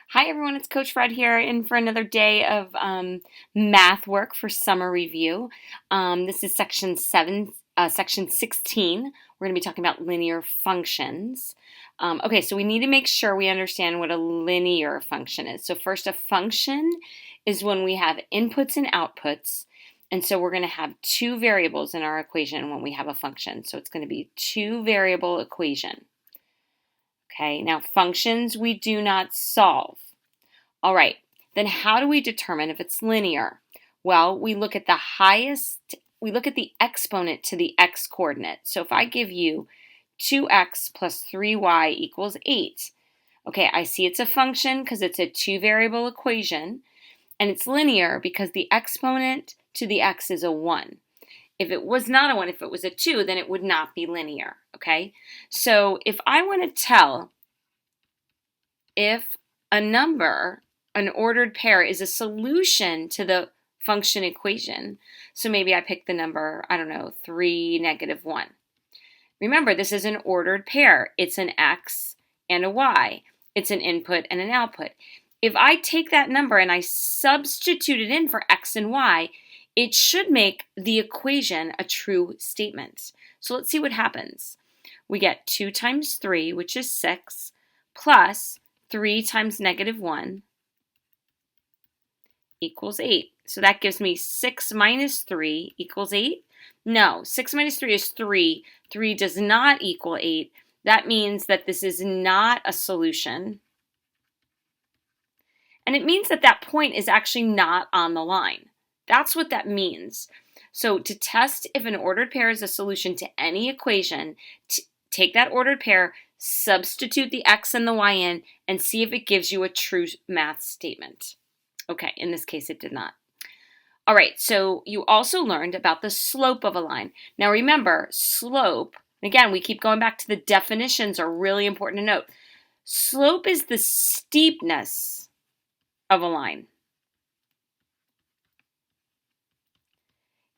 Hi everyone, it's Coach Fred here in for another day of math work for summer review. This is section 16. We're going to be talking about linear functions. Okay, so we need to make sure we understand what a linear function is. So first, a function is when we have inputs and outputs. And so we're going to have two variables in our equation when we have a function. So it's going to be two variable equation. Okay, now functions we do not solve. All right, then how do we determine if it's linear? Well, we look at the exponent to the x coordinate. So if I give you 2x plus 3y equals 8, okay, I see it's a function because it's a two variable equation, and it's linear because the exponent to the x is a 1. If it was not a 1, if it was a 2, then it would not be linear, okay? So if I want to tell if a number, an ordered pair, is a solution to the function equation, so maybe I pick the number, 3, -1. Remember, this is an ordered pair. It's an x and a y. It's an input and an output. If I take that number and I substitute it in for x and y, it should make the equation a true statement. So let's see what happens. We get 2 times 3, which is 6, plus 3 times -1 equals 8. So that gives me 6 minus 3 equals 8. No, 6 minus 3 is 3. 3 does not equal 8. That means that this is not a solution. And it means that that point is actually not on the line. That's what that means. So to test if an ordered pair is a solution to any equation, take that ordered pair, substitute the x and the y in, and see if it gives you a true math statement. Okay, in this case it did not. All right, so you also learned about the slope of a line. Now remember, slope, again, we keep going back to the definitions are really important to note. Slope is the steepness of a line.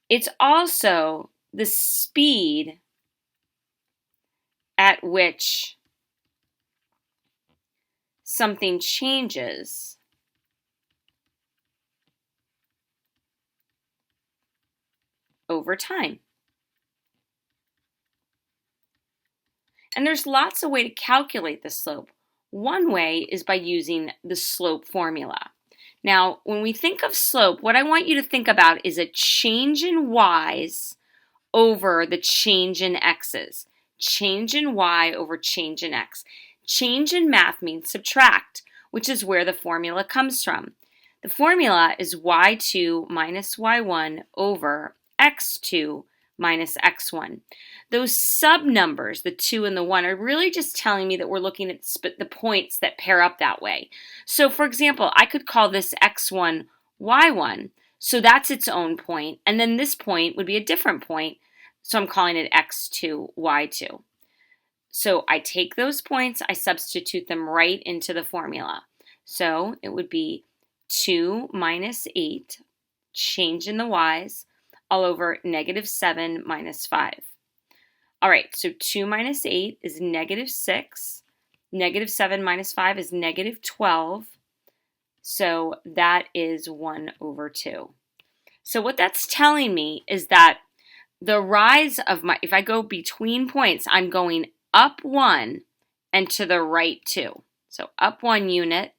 It's also the speed at which something changes over time. And there's lots of ways to calculate the slope. One way is by using the slope formula. Now, when we think of slope, what I want you to think about is a change in y's over the change in x's. Change in y over change in x. Change in math means subtract, which is where the formula comes from. The formula is y2 minus y1 over x2 minus x1. Those sub-numbers, the 2 and the 1, are really just telling me that we're looking at the points that pair up that way. So for example, I could call this x1 y1, so that's its own point, and then this point would be a different point, so I'm calling it x2 y2. So I take those points, I substitute them right into the formula. So it would be 2 minus 8, change in the y's, all over -7 minus 5. All right, so 2 minus 8 is -6. -7 minus 5 is -12. So that is 1 over 2. So what that's telling me is that the rise of if I go between points, I'm going up 1 and to the right 2. So up 1 unit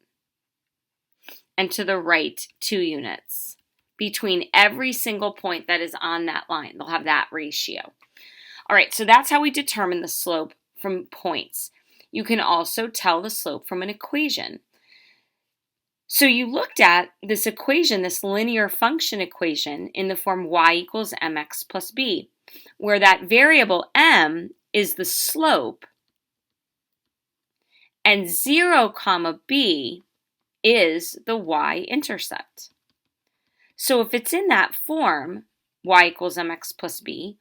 and to the right 2 units between every single point that is on that line. They'll have that ratio. All right, so that's how we determine the slope from points. You can also tell the slope from an equation. So you looked at this equation, this linear function equation, in the form y equals mx plus b, where that variable m is the slope and 0, b is the y-intercept. So if it's in that form, y equals mx plus b,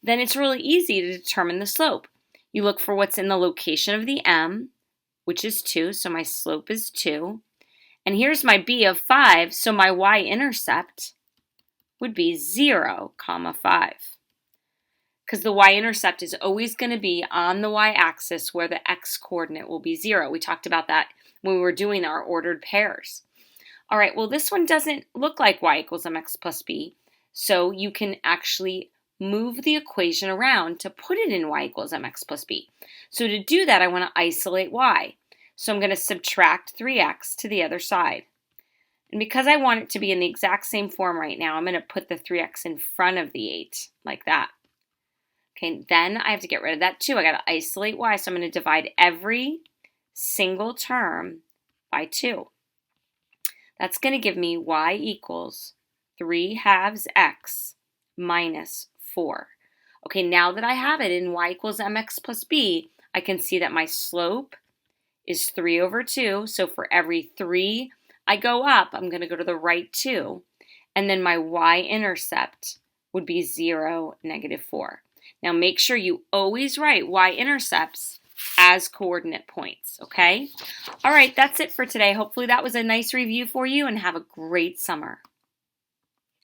then it's really easy to determine the slope. You look for what's in the location of the m, which is 2, so my slope is 2. And here's my b of 5, so my y-intercept would be 0, 5. because the y-intercept is always going to be on the y-axis where the x-coordinate will be 0. We talked about that when we were doing our ordered pairs. All right, well, this one doesn't look like y equals mx plus b, so you can actually move the equation around to put it in y equals mx plus b. So to do that, I want to isolate y. So I'm going to subtract 3x to the other side. And because I want it to be in the exact same form right now, I'm going to put the 3x in front of the 8, like that. Okay, then I have to get rid of that 2. I got to isolate y, so I'm going to divide every single term by 2. That's going to give me y equals 3/2 x minus 4. Okay, now that I have it in y equals mx plus b, I can see that my slope is 3/2. So for every 3 I go up, I'm going to go to the right 2. And then my y-intercept would be 0, -4. Now make sure you always write y-intercepts as coordinate points, okay? All right, that's it for today. Hopefully that was a nice review for you, and have a great summer.